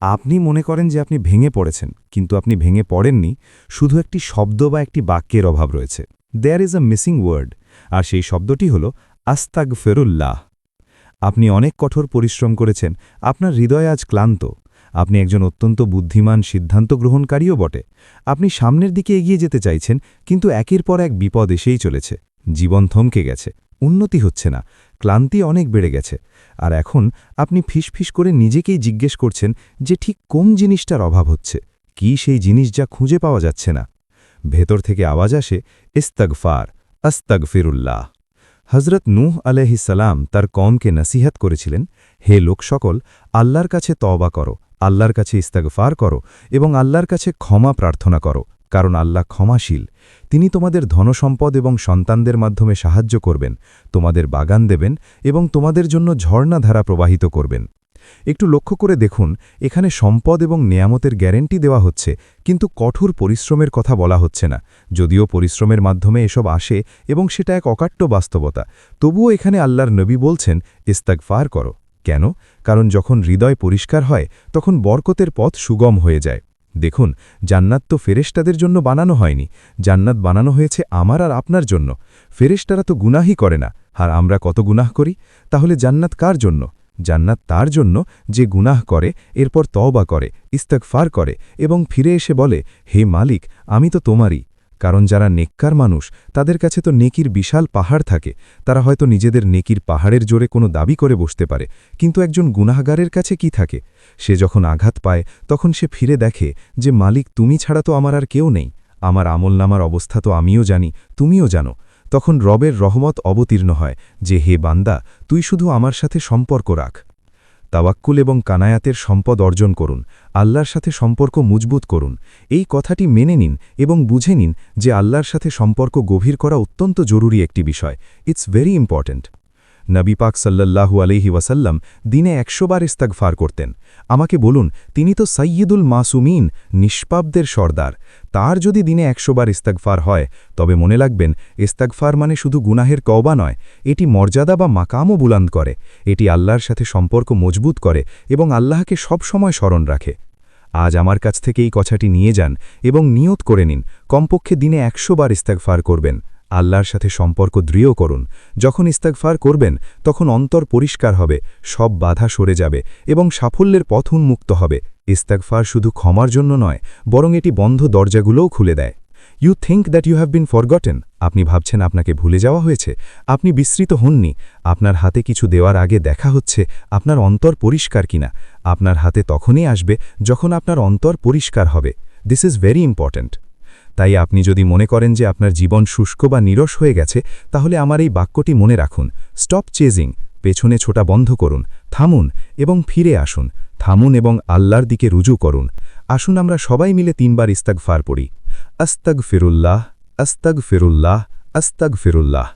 আপনি মনে করেন যে আপনি ভেঙে পড়েছেন, কিন্তু আপনি ভেঙে পড়েননি, শুধু একটি শব্দ বা একটি বাক্যের অভাব রয়েছে। There is a missing word, আর সেই শব্দটি হল আস্তাগফিরুল্লাহ। আপনি অনেক কঠোর পরিশ্রম করেছেন, আপনার হৃদয় আজ ক্লান্ত। আপনি একজন অত্যন্ত বুদ্ধিমান সিদ্ধান্ত গ্রহণকারীও বটে। আপনি সামনের দিকে এগিয়ে যেতে চাইছেন, কিন্তু একের পর এক বিপদ এসেই চলেছে। জীবন থমকে গেছে, উন্নতি হচ্ছে না, ক্লান্তি অনেক বেড়ে গেছে। আর এখন আপনি ফিসফিস করে নিজেকেই জিজ্ঞেস করছেন যে ঠিক কোন জিনিসটার অভাব হচ্ছে, কি সেই জিনিস যা খুঁজে পাওয়া যাচ্ছে না। ভেতর থেকে আওয়াজ আসে, ইস্তাগফার, আস্তাগফিরুল্লাহ। হজরত নূহ আলাইহিস সালাম তার কওমকে নসিহত করেছিলেন, হে লোক সকল, আল্লাহর কাছে তওবা করো, আল্লাহর কাছে ইস্তাগফার করো এবং আল্লাহর কাছে ক্ষমা প্রার্থনা করো, কারণ আল্লাহ ক্ষমাশীল। তিনি তোমাদের ধনসম্পদ এবং সন্তানদের মাধ্যমে সাহায্য করবেন, তোমাদের বাগান দেবেন এবং তোমাদের জন্য ঝর্ণাধারা প্রবাহিত করবেন। একটু লক্ষ্য করে দেখুন, এখানে সম্পদ এবং নেয়ামতের গ্যারেন্টি দেওয়া হচ্ছে, কিন্তু কঠোর পরিশ্রমের কথা বলা হচ্ছে না। যদিও পরিশ্রমের মাধ্যমে এসব আসে এবং সেটা এক অকাট্য বাস্তবতা, তবুও এখানে আল্লাহর নবী বলছেন, ইস্তাগফার করো। কেন? কারণ যখন হৃদয় পরিষ্কার হয় তখন বরকতের পথ সুগম হয়ে যায়। দেখুন, জান্নাত তো ফেরেশতাদের জন্য বানানো হয়নি, জান্নাত বানানো হয়েছে আমার আর আপনার জন্য। ফেরেশতারা তো গুনাহই করে না, আর আমরা কত গুনাহ করি। তাহলে জান্নাত কার জন্য? জান্নাত তার জন্য যে গুনাহ করে, এরপর তওবা করে, ইস্তিগফার করে এবং ফিরে এসে বলে, হে মালিক, আমি তো তোমারই। কারণ যারা নেককার মানুষ, তাদের কাছে তো নেকির বিশাল পাহাড় থাকে। তারা হয়তো নিজেদের নেকির পাহাড়ের জোরে কোনো দাবি করে বসতে পারে, কিন্তু একজন গুনাহগারের কাছে কি থাকে? সে যখন আঘাত পায় তখন সে ফিরে দেখে যে মালিক, তুমি ছাড়া তো আমার আর কেউ নেই। আমার আমলনামার অবস্থা তো আমিও জানি, তুমিও জানো। তখন রবের রহমত অবতীর্ণ হয় যে, হে বান্দা, তুই শুধু আমার সাথে সম্পর্ক রাখ। তাওয়াক্কুল এবং কানায়াতের সম্পদ অর্জন করুন, আল্লাহর সাথে সম্পর্ক মজবুত করুন। এই কথাটি মেনে নিন এবং বুঝে নিন যে আল্লাহর সাথে সম্পর্ক গভীর করা অত্যন্ত জরুরি একটি বিষয়। It's very important. নবী পাক সাল্লাল্লাহু আলাইহি ওয়াসাল্লাম দিনে ১০০ বার ইস্তিগফার করতেন। আমাকে বলুন, তিনি তো সাইয়্যিদুল মাসুমিন, নিষ্পাপদের সর্দার। তার যদি দিনে ১০০ বার ইস্তিগফার হয়, তবে মনে রাখবেন, ইস্তিগফার মানে শুধু গুনাহের তওবা নয়, এটি মর্যাদা বা মাকামও বুলন্দ করে। এটি আল্লাহর সাথে সম্পর্ক মজবুত করে এবং আল্লাহকে সব সময় স্মরণ রাখে। আজ আমার কাছ থেকে এই কথাটি নিয়ে যান এবং নিয়ত করে নিন, কমপক্ষে দিনে ১০০ বার ইস্তিগফার করবেন। আল্লাহর সাথে সম্পর্ক দৃঢ় করুন। যখন ইস্তিগফার করবেন, তখন অন্তর পরিষ্কার হবে, সব বাধা সরে যাবে এবং সাফল্যের পথ উন্মুক্ত হবে। ইস্তিগফার শুধু ক্ষমার জন্য নয়, বরং এটি বন্ধ দরজাগুলোও খুলে দেয়। You think that you have been forgotten. আপনি ভাবছেন আপনাকে ভুলে যাওয়া হয়েছে। আপনি বিস্মৃত হননি। আপনার হাতে কিছু দেওয়ার আগে দেখা হচ্ছে আপনার অন্তর পরিষ্কার কিনা। আপনার হাতে তখনই আসবে যখন আপনার অন্তর পরিষ্কার হবে। This is very important. তাই আপনি যদি মনে করেন যে আপনার জীবন শুষ্ক বা নিরস হয়ে গেছে, তাহলে আমার এই বাক্যটি মনে রাখুন, স্টপ চেজিং। পেছনে ছোটা বন্ধ করুন, থামুন এবং ফিরে আসুন। থামুন এবং আল্লাহর দিকে রুজু করুন। আসুন আমরা সবাই মিলে ৩ বার ইস্তিগফার পড়ি। আস্তাগফিরুল্লাহ, আস্তাগফিরুল্লাহ, আস্তাগফিরুল্লাহ।